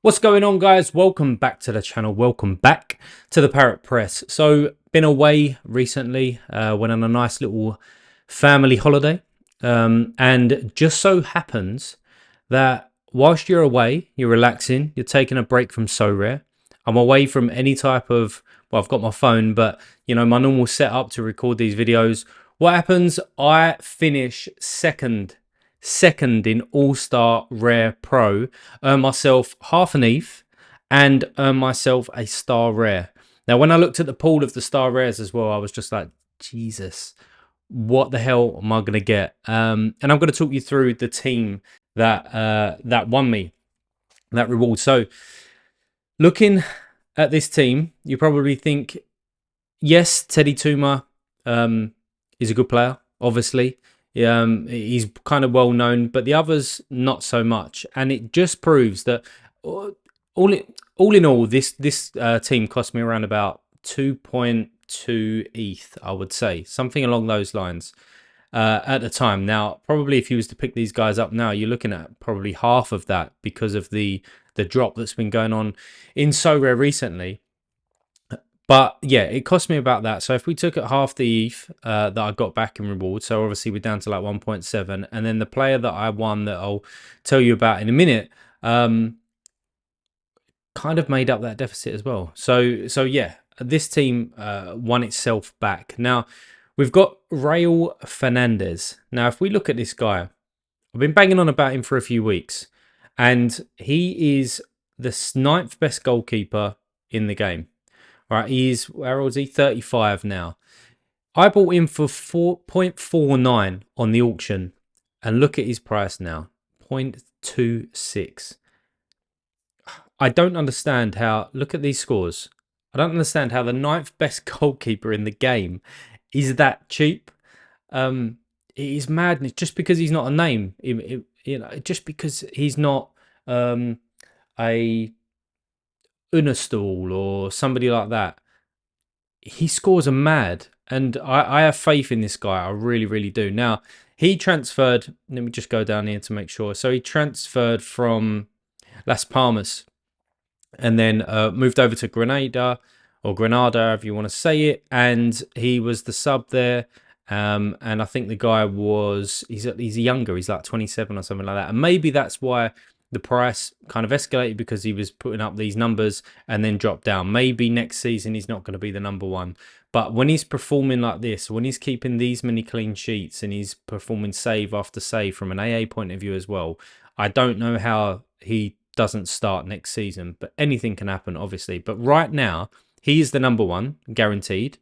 What's going on, guys? Welcome back to the channel. Welcome back to the Parrot Press. So, been away recently, went on a nice little family holiday. And just so happens that whilst you're away, you're relaxing, you're taking a break from Sorare. I'm away from any type of, well, I've got my phone, but my normal setup to record these videos. What happens? I finish second in All-Star Rare Pro, earn myself half an ETH and earn myself a Star Rare. Now, when I looked at the pool of the Star Rares as well, I was just like, Jesus, what the hell am I going to get? And I'm going to talk you through the team that won me that reward. So, looking at this team, you probably think, yes, Teddy Tuma is a good player, obviously. He's kind of well known, but the others not so much. And it just proves that all in all, this team cost me around about 2.2 ETH, I would say, something along those lines at the time. Now, probably if you was to pick these guys up now, you're looking at probably half of that because of the drop that's been going on in Sorare recently. But yeah, it cost me about that. So if we took at half the ETH that I got back in reward, so obviously we're down to like 1.7, and then the player that I won that I'll tell you about in a minute, kind of made up that deficit as well. So yeah, this team won itself back. Now we've got Raul Fernandez. Now if we look at this guy, I've been banging on about him for a few weeks, and he is the 9th best goalkeeper in the game. Right, he's, where old is he? 35 now. I bought him for 4.49 on the auction, and look at his price now, 0.26. I don't understand how, look at these scores. I don't understand how the 9th best goalkeeper in the game is that cheap. It is madness just because he's not a name. Just because he's not a Unastall or somebody like that. He scores are mad, and I have faith in this guy. I really, really do. Now, he transferred, let me just go down here to make sure. So he transferred from Las Palmas and then moved over to Granada, or Granada, however you want to say it, and he was the sub there. And I think the guy he's younger, he's like 27 or something like that. And maybe that's why the price kind of escalated, because he was putting up these numbers and then dropped down. Maybe next season he's not going to be the number one. But when he's performing like this, when he's keeping these many clean sheets and he's performing save after save from an AA point of view as well, I don't know how he doesn't start next season. But anything can happen, obviously. But right now, he is the number one, guaranteed.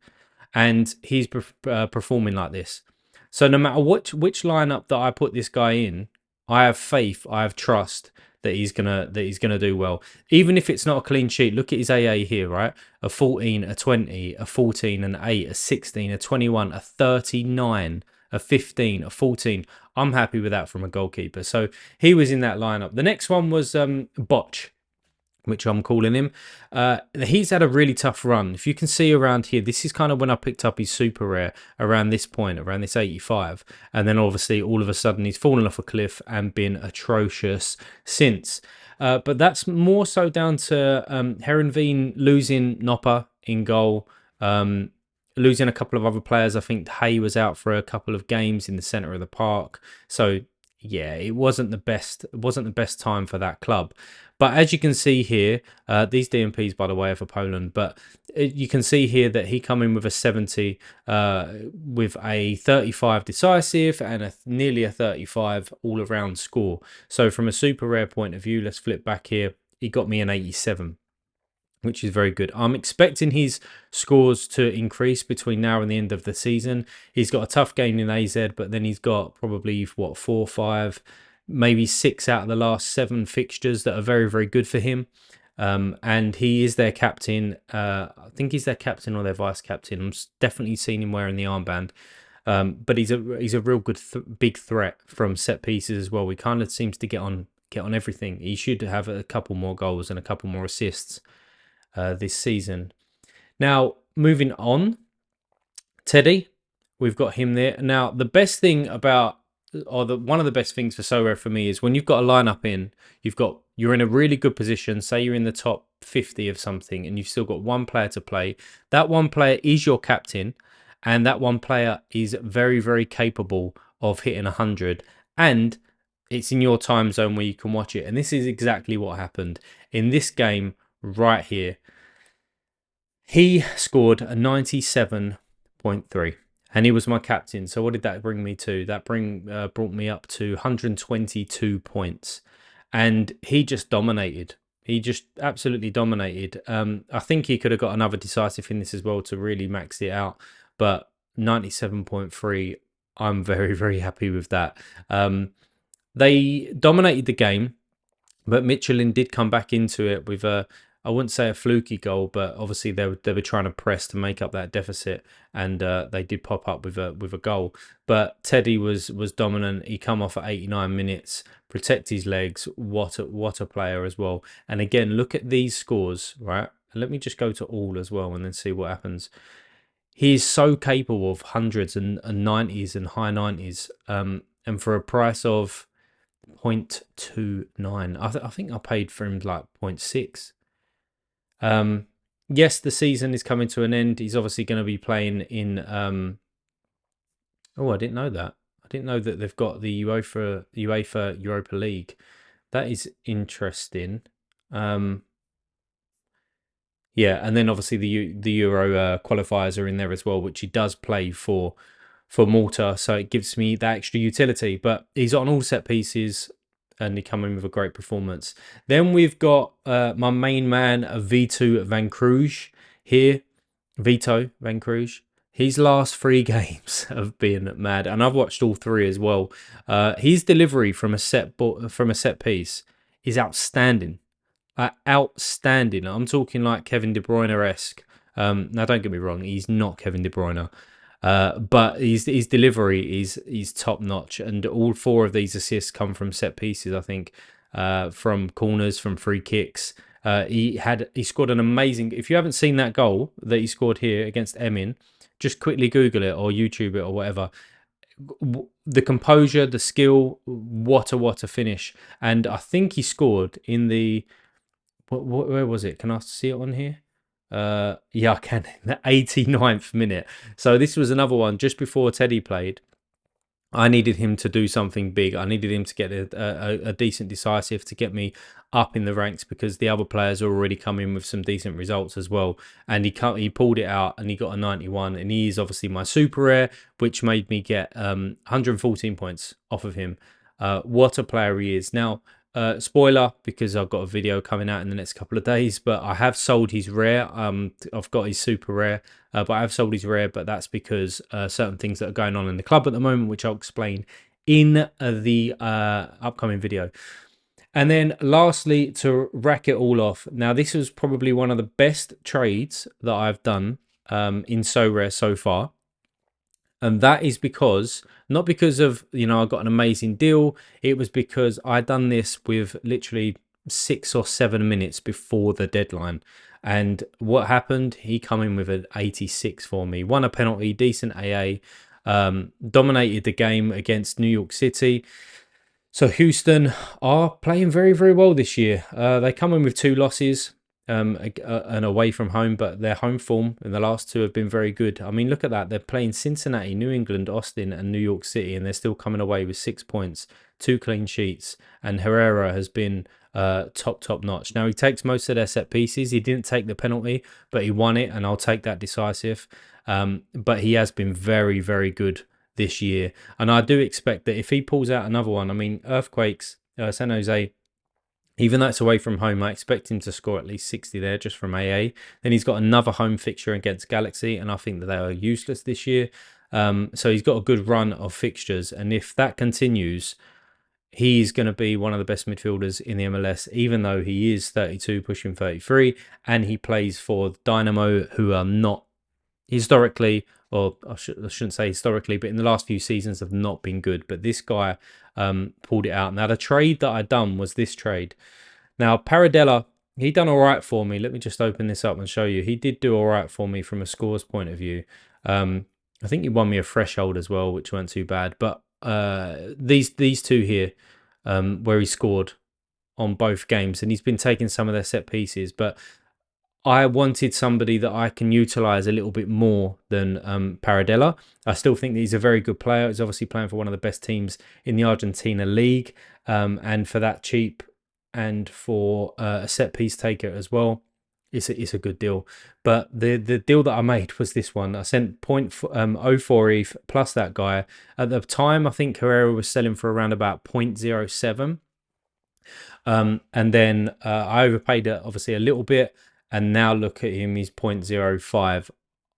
And he's performing like this. So no matter which lineup that I put this guy in, I have faith, I have trust that he's gonna do well. Even if it's not a clean sheet, look at his AA here, right? A 14, a 20, a 14, an 8, a 16, a 21, a 39, a 15, a 14. I'm happy with that from a goalkeeper. So he was in that lineup. The next one was Botch, which I'm calling him. He's had a really tough run. If you can see around here, this is kind of when I picked up his super rare, around this point, around this 85. And then obviously all of a sudden he's fallen off a cliff and been atrocious since. But that's more so down to Herenveen losing Nopper in goal, losing a couple of other players. I think Hay was out for a couple of games in the centre of the park. So yeah, it wasn't the best. It wasn't the best time for that club. But as you can see here, these DMPs, by the way, are for Poland. But you can see here that he come in with a 70, with a 35 decisive and nearly a 35 all-around score. So from a super rare point of view, let's flip back here. He got me an 87, which is very good. I'm expecting his scores to increase between now and the end of the season. He's got a tough game in AZ, but then he's got probably, 4, 5, maybe 6 out of the last 7 fixtures that are very, very good for him. And he is their captain. I think he's their captain or their vice captain. I'm definitely seen him wearing the armband. But he's a real good big threat from set pieces as well. He kind of seems to get on everything. He should have a couple more goals and a couple more assists this season. Now, moving on, Teddy, we've got him there. Now, the best thing about or one of the best things for Sorare for me is when you've got a lineup in, you're in a really good position. Say you're in the top 50 of something, and you've still got one player to play. That one player is your captain, and that one player is very, very capable of hitting 100. And it's in your time zone where you can watch it. And this is exactly what happened in this game right here. He scored a 97.3 and he was my captain. So what did that bring me to? That brought me up to 122 points. And he just dominated. He just absolutely dominated. I think he could have got another decisive in this as well to really max it out. But 97.3, I'm very, very happy with that. They dominated the game, but Michelin did come back into it with I wouldn't say a fluky goal, but obviously they were trying to press to make up that deficit, and they did pop up with a goal. But Teddy was dominant. He come off at 89 minutes, protect his legs. What a player as well. And again, look at these scores, right? Let me just go to all as well, and then see what happens. He is so capable of hundreds and 90s and high 90s, and for a price of 0.29. I think I paid for him like 0.6. Yes, the season is coming to an end. He's obviously going to be playing in. Oh, I didn't know that. I didn't know that they've got the UEFA Europa League. That is interesting. Yeah, and then obviously the Euro qualifiers are in there as well, which he does play for Malta, so it gives me that extra utility. But he's on all set pieces, and he come in with a great performance. Then we've got my main man, Vito Van Cruz here. Vito Van Cruz. His last 3 games have been mad, and I've watched all 3 as well. His delivery from a set piece is outstanding. Outstanding. I'm talking like Kevin De Bruyne-esque. Now, don't get me wrong, he's not Kevin De Bruyne. But his delivery is top notch, and all 4 of these assists come from set pieces. I think from corners, from free kicks. He scored an amazing. If you haven't seen that goal that he scored here against Emin, just quickly Google it or YouTube it or whatever. The composure, the skill, what a finish! And I think he scored in the where was it? Can I see it on here? Yeah, I can. The 89th minute. So this was another one just before Teddy played. I needed him to do something big. I needed him to get a decent decisive to get me up in the ranks, because the other players are already coming with some decent results as well. And he pulled it out and he got a 91. And he is obviously my super rare, which made me get 114 points off of him. What a player he is. Now, spoiler, because I've got a video coming out in the next couple of days, but I have sold his rare. I've got his super rare, but I have sold his rare, but that's because certain things that are going on in the club at the moment, which I'll explain in the upcoming video. And then lastly, to rack it all off, now this was probably one of the best trades that I've done in Sorare so far. And that is not because of, I got an amazing deal. It was because I done this with literally 6 or 7 minutes before the deadline. And what happened? He come in with an 86 for me. Won a penalty, decent AA. Dominated the game against New York City. So Houston are playing very, very well this year. They come in with 2 losses. And away from home, but their home form in the last 2 have been very good. I mean, look at that. They're playing Cincinnati, New England, Austin, and New York City, and they're still coming away with 6 points, 2 clean sheets, and Herrera has been top notch. Now, he takes most of their set pieces. He didn't take the penalty, but he won it, and I'll take that decisive. But he has been very, very good this year, and I do expect that if he pulls out another one, I mean, Earthquakes, San Jose, even though it's away from home, I expect him to score at least 60 there just from AA. Then he's got another home fixture against Galaxy, and I think that they are useless this year. So he's got a good run of fixtures, and if that continues, he's going to be one of the best midfielders in the MLS, even though he is 32, pushing 33, and he plays for Dynamo, who are not historically, or I shouldn't say historically, but in the last few seasons have not been good. But this guy pulled it out. Now, the trade that I done was this trade. Now, Paradella, he done all right for me. Let me just open this up and show you. He did do all right for me from a scores point of view. I think he won me a threshold as well, which weren't too bad. But these two here, where he scored on both games, and he's been taking some of their set pieces, but I wanted somebody that I can utilize a little bit more than Paradella. I still think that he's a very good player. He's obviously playing for one of the best teams in the Argentina league, and for that cheap and for a set piece taker as well, it's a good deal. But the deal that I made was this one. I sent 0.04 ETH plus that guy. At the time, I think Herrera was selling for around about 0.07. And then I overpaid it obviously a little bit, and now look at him, he's 0.05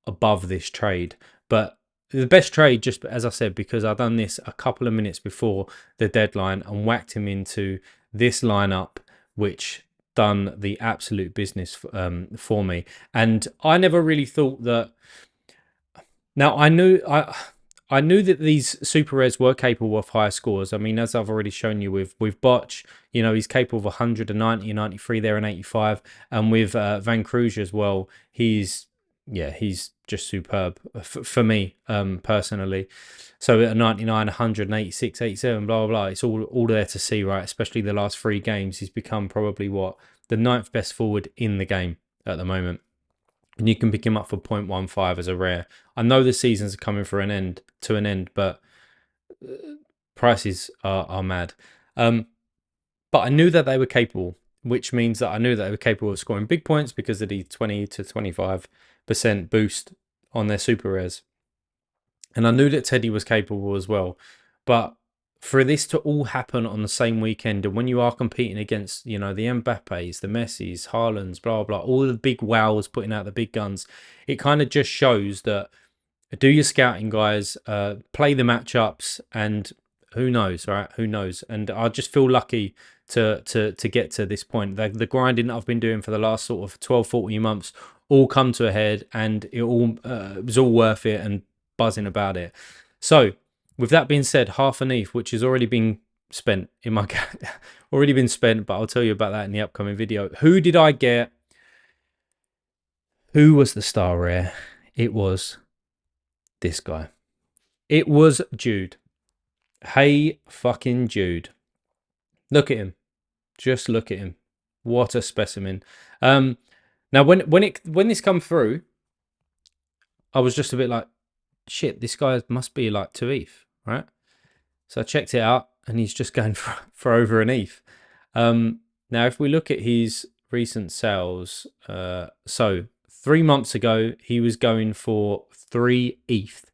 above this trade. But the best trade, just as I said, because I've done this a couple of minutes before the deadline and whacked him into this lineup, which done the absolute business for me. And I never really thought that. Now I knew that these super rares were capable of higher scores. I mean, as I've already shown you with Botch, you know, he's capable of 190, 93 there and 85. And with Van Cruz as well, he's just superb for me personally. So at 99, 186, 87, blah, blah, blah. It's all there to see, right? Especially the last 3 games. He's become probably the 9th best forward in the game at the moment. And you can pick him up for 0.15 as a rare. I know the seasons are coming to an end, but prices are mad. But I knew that they were capable, which means that I knew that they were capable of scoring big points because of the 20 to 25% boost on their super rares. And I knew that Teddy was capable as well. But for this to all happen on the same weekend, and when you are competing against, you know, the Mbappes, the Messis, Haalands, blah, blah, all the big wows putting out the big guns, it kind of just shows that do your scouting, guys, play the matchups, and who knows, right? Who knows? And I just feel lucky to get to this point. The grinding that I've been doing for the last sort of 12, 14 months all come to a head, and it was all worth it, and buzzing about it. So with that being said, half an ETH, which has already been spent in my already been spent, but I'll tell you about that in the upcoming video. Who did I get? Who was the star rare? It was this guy. It was Jude. Hey fucking Jude. Look at him. Just look at him. What a specimen. Now when this come through, I was just a bit like, shit, this guy must be like 2 ETH, right? So I checked it out, and he's just going for over an ETH. Now, if we look at his recent sales, so 3 months ago, he was going for 3 ETH,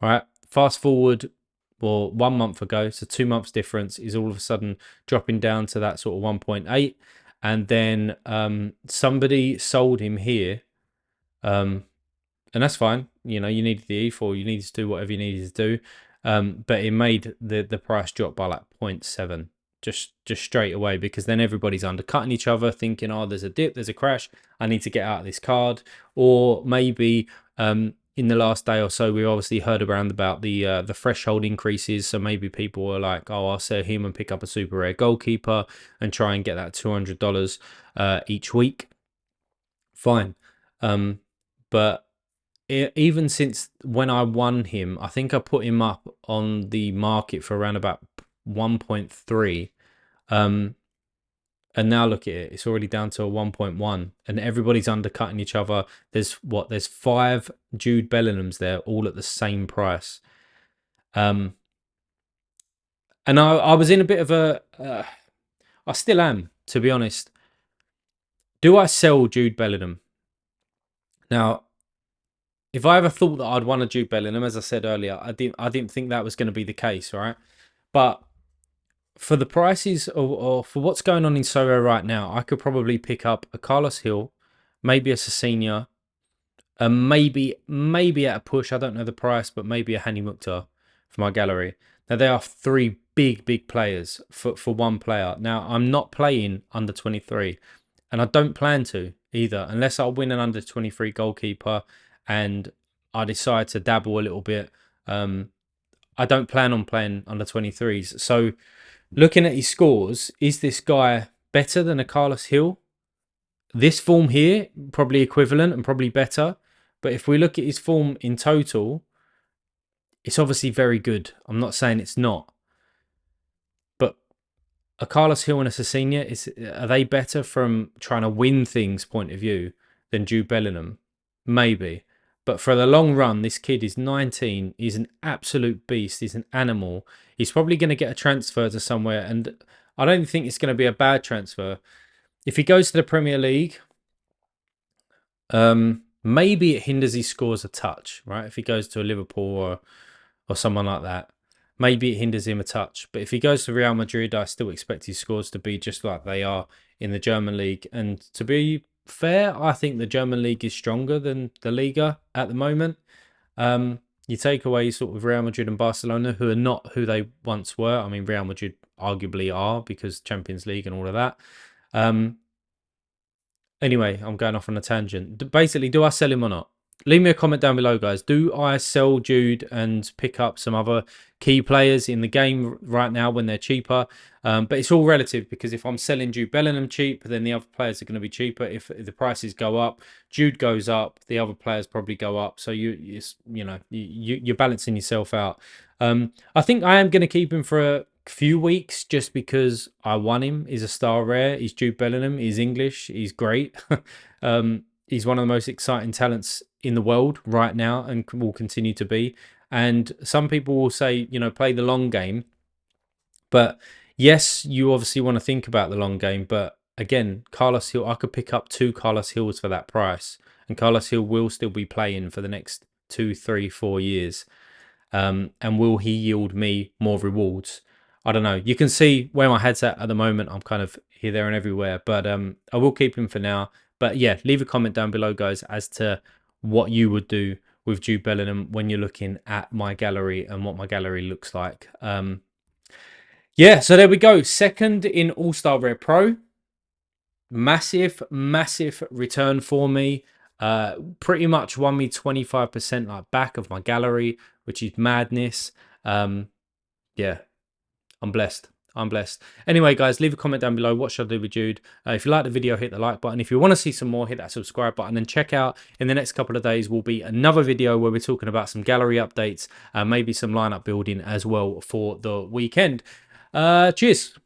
right? Fast forward, well, 1 month ago, so 2 months difference, is all of a sudden dropping down to that sort of 1.8. And then somebody sold him here, and that's fine. You know, you needed the ETH, or you needed to do whatever you needed to do. But it made the price drop by like 0.7 just straight away, because then everybody's undercutting each other, thinking, oh, there's a dip, there's a crash, I need to get out of this card. Or maybe in the last day or so, we obviously heard around about the threshold increases. So maybe people were like, oh, I'll sell him and pick up a super rare goalkeeper and try and get that $200 each week. Fine. But even since when I won him, I think I put him up on the market for around about 1.3. And now look at it, it's already down to a 1.1, and everybody's undercutting each other. There's 5 Jude Bellinghams there, all at the same price. And I was in a bit of I still am, to be honest. Do I sell Jude Bellingham? Now, if I ever thought that I'd want a Jude Bellingham, as I said earlier, I didn't think that was going to be the case, right? But for the prices, or for what's going on in Sorare right now, I could probably pick up a Carlos Hill, maybe a Cecina, and maybe at a push, I don't know the price, but maybe a Hani Mukhtar for my gallery. Now, they are 3 big players for one player. Now, I'm not playing under 23, and I don't plan to either, unless I win an under 23 goalkeeper and I decide to dabble a little bit. I don't plan on playing under 23s. So looking at his scores, is this guy better than a Carlos Hill? This form here, probably equivalent and probably better. But if we look at his form in total, it's obviously very good. I'm not saying it's not, but a Carlos Hill and a Cecina, are they better from trying to win things point of view than Jude Bellingham? Maybe. But for the long run, this kid is 19. He's an absolute beast. He's an animal. He's probably going to get a transfer to somewhere, and I don't think it's going to be a bad transfer. If he goes to the Premier League, maybe it hinders his scores a touch, right? If he goes to a Liverpool or someone like that, maybe it hinders him a touch. But if he goes to Real Madrid, I still expect his scores to be just like they are in the German league. And to be fair, I think the German league is stronger than the Liga at the moment. You take away sort of Real Madrid and Barcelona, who are not who they once were. I mean, Real Madrid arguably are because Champions League and all of that. Anyway, I'm going off on a tangent. Basically, do I sell him or not? Leave me a comment down below, guys. Do I sell Jude and pick up some other key players in the game right now when they're cheaper? But it's all relative, because if I'm selling Jude Bellingham cheap, then the other players are going to be cheaper. If the prices go up, Jude goes up, the other players probably go up. So you're balancing yourself out. I think I am going to keep him for a few weeks just because I want him. He's a star rare. He's Jude Bellingham. He's English. He's great. He's one of the most exciting talents in the world right now and will continue to be. And some people will say, play the long game. But yes, you obviously want to think about the long game. But again, Carlos Hill, I could pick up 2 Carlos Hills for that price. And Carlos Hill will still be playing for the next 2, 3, 4 years. And will he yield me more rewards? I don't know. You can see where my head's at the moment. I'm kind of here, there, and everywhere. But I will keep him for now. But yeah, leave a comment down below, guys, as to what you would do with Jude Bellingham when you're looking at my gallery and what my gallery looks like. Yeah, so there we go. Second in All-Star Rare Pro. Massive, massive return for me. Pretty much won me 25% like back of my gallery, which is madness. Yeah, I'm blessed. I'm blessed. Anyway, guys, leave a comment down below. What should I do with Jude? If you like the video, hit the like button. If you want to see some more, hit that subscribe button. And check out, in the next couple of days, will be another video where we're talking about some gallery updates, maybe some lineup building as well for the weekend. Cheers.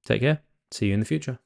Take care. See you in the future.